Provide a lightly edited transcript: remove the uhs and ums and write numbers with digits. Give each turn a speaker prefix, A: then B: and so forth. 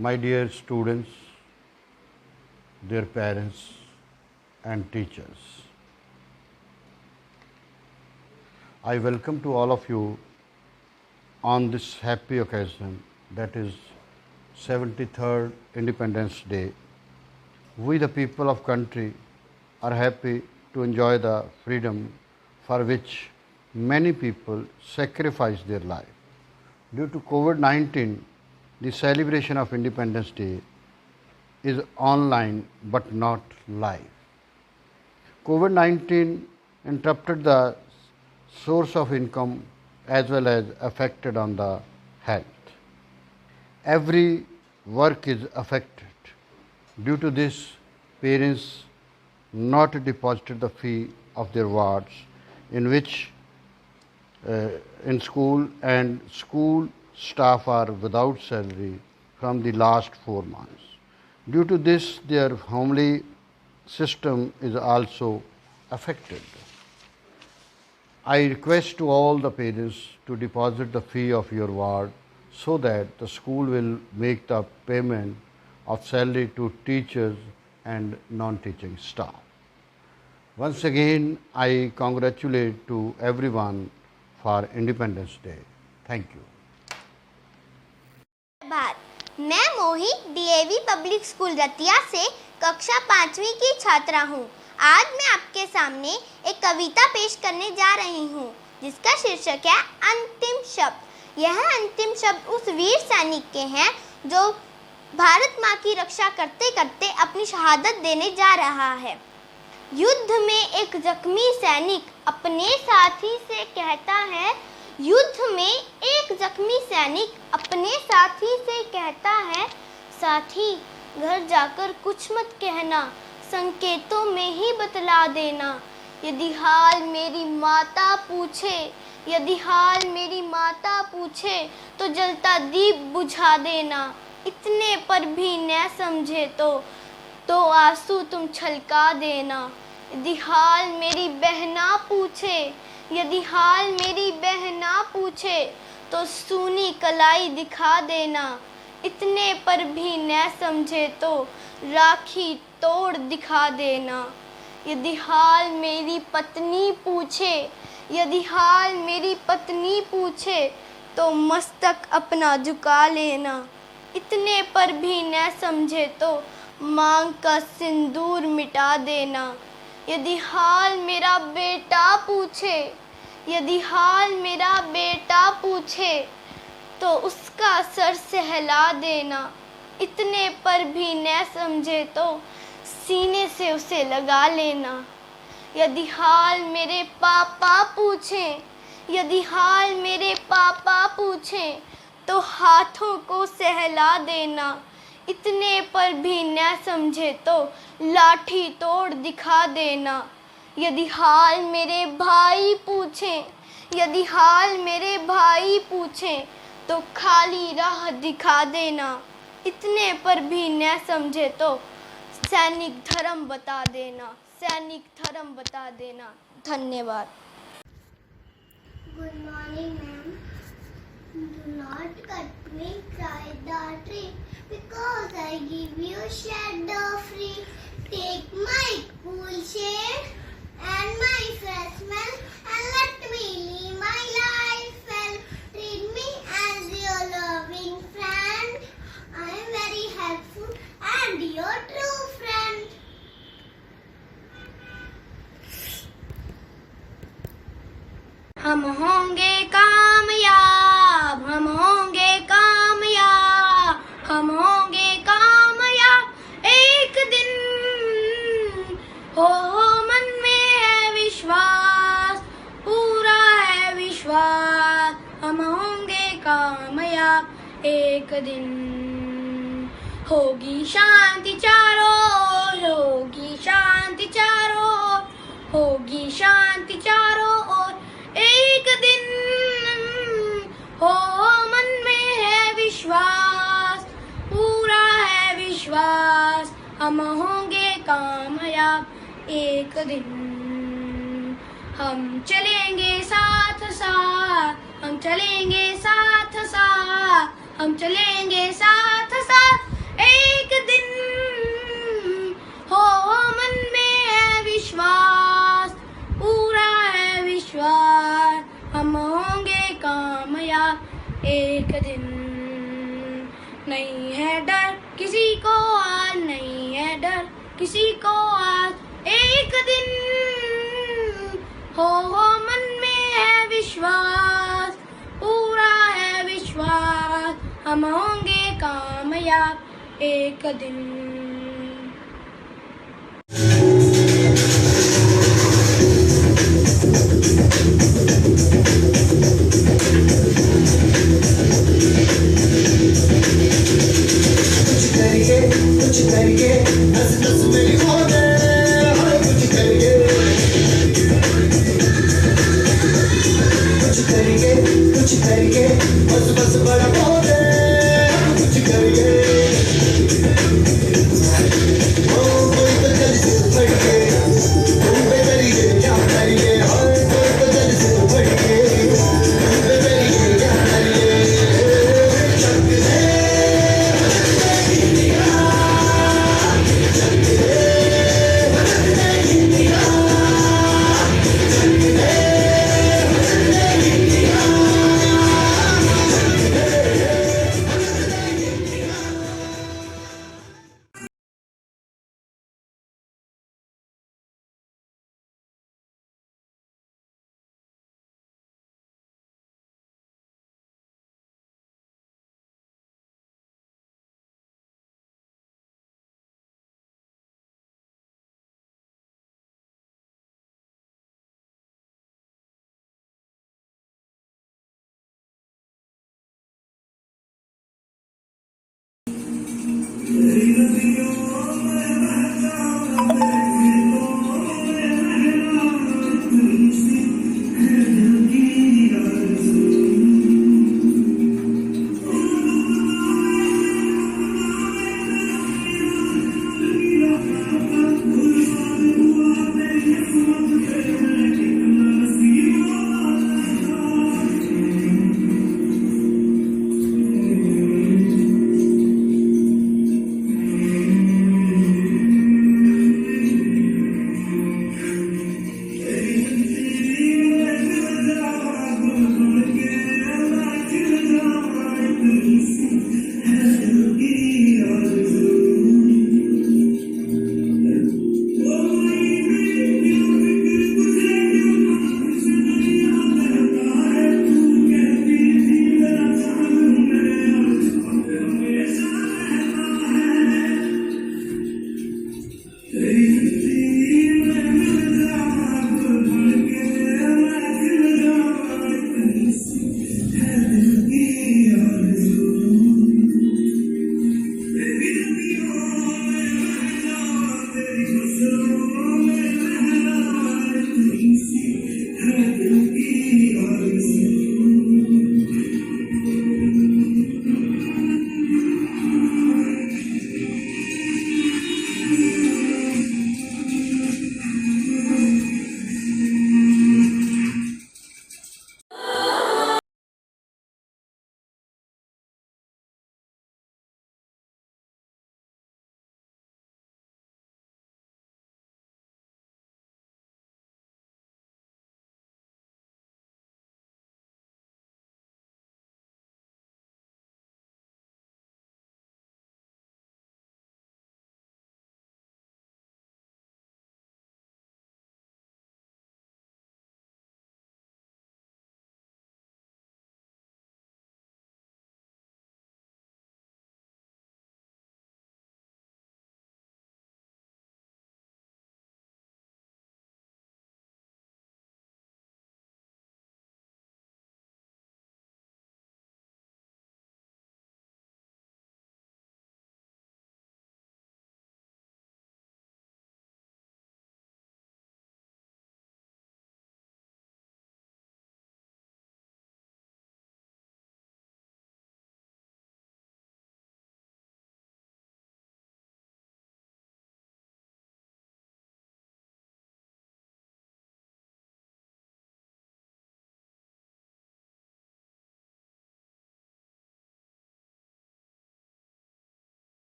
A: My dear students, their parents and teachers, I welcome to all of you on this happy occasion, that is 73rd Independence Day. We the people of country are happy to enjoy the freedom for which many people sacrifice their life. Due to COVID-19, the celebration of Independence Day is online but not live. COVID-19 interrupted the source of income as well as affected on the health. Every work is affected. Due to this, parents not deposited the fee of their wards in which in school, and school staff are without salary from the last 4 months. Due to this, their family system is also affected. I request to all the parents to deposit the fee of your ward so that the school will make the payment of salary to teachers and non-teaching staff. Once again, I congratulate to everyone for Independence Day. Thank you.
B: मैं मोही DAV public school Ratia से कक्षा 5वीं की छात्रा हूँ। आज मैं आपके सामने एक कविता पेश करने जा रही हूँ जिसका शीर्षक है अंतिम शब्द। यह अंतिम शब्द उस वीर सैनिक के हैं जो भारत माँ की रक्षा करते करते अपनी शहादत देने जा रहा है। युद्ध में एक जख्मी सैनिक अपने साथी से कहता है, युद्ध में एक जख्मी सैनिक अपने साथी से कहता है, साथी घर जाकर कुछ मत कहना, संकेतों में ही बतला देना। यदि हाल मेरी माता पूछे, यदि हाल मेरी माता पूछे तो जलता दीप बुझा देना। इतने पर भी न समझे तो आंसू तुम छलका देना। यदि हाल मेरी बहना पूछे, यदि हाल मेरी बहना पूछे तो सूनी कलाई दिखा देना। इतने पर भी न समझे तो राखी तोड़ दिखा देना। यदि हाल मेरी पत्नी पूछे, यदि हाल मेरी पत्नी पूछे तो मस्तक अपना झुका लेना। इतने पर भी न समझे तो मांग का सिंदूर मिटा देना। यदि हाल मेरा बेटा पूछे, यदि हाल मेरा बेटा पूछे तो उसका सर सहला देना। इतने पर भी न समझे तो सीने से उसे लगा लेना। यदि हाल मेरे पापा पूछे, यदि हाल मेरे पापा पूछे तो हाथों को सहला देना। इतने पर भी न समझे तो लाठी तोड़ दिखा देना। यदि हाल मेरे भाई पूछे, यदि हाल मेरे भाई पूछे तो खाली राह दिखा देना। इतने पर भी न समझे तो सैनिक धर्म बता देना, सैनिक धर्म बता देना। धन्यवाद।
C: Good morning, ma'am. Do not cut me, cried the tree, because I give you shadow free. Take my cool shade and my fresh smell, and let me live my life well. Treat me as your loving friend. I am very helpful and your true friend.
B: हम होंगे कामयाब, हम होंगे कामयाब, हम होंगे कामयाब एक दिन। हो मन में है विश्वास, पूरा है विश्वास, हम होंगे कामयाब एक दिन। होगी शांति चारों ओर, होगी शांति चारों ओर, होगी शांति चारों ओर एक दिन। हो मन में है विश्वास, पूरा है विश्वास, हम होंगे कामयाब एक दिन। हम चलेंगे साथ साथ, हम चलेंगे साथ साथ, हम चलेंगे साथ साथ एक दिन। हो मन में है विश्वास, पूरा है विश्वास, हम होंगे कामयाब एक दिन। नहीं है डर किसी को आज, नहीं है डर किसी को आज, एक दिन। हो मन में है विश्वास, पूरा है विश्वास, हम होंगे कामयाब एक दिन।
D: कुछ करिए नस नस मेरी होने, कुछ करिए बस बस बड़ा होने, कुछ करिए। ओ कोई तो जल से फटके तुम पे करिए क्या करिए, कोई तो जल से फटके तुम पे करिए क्या करिए।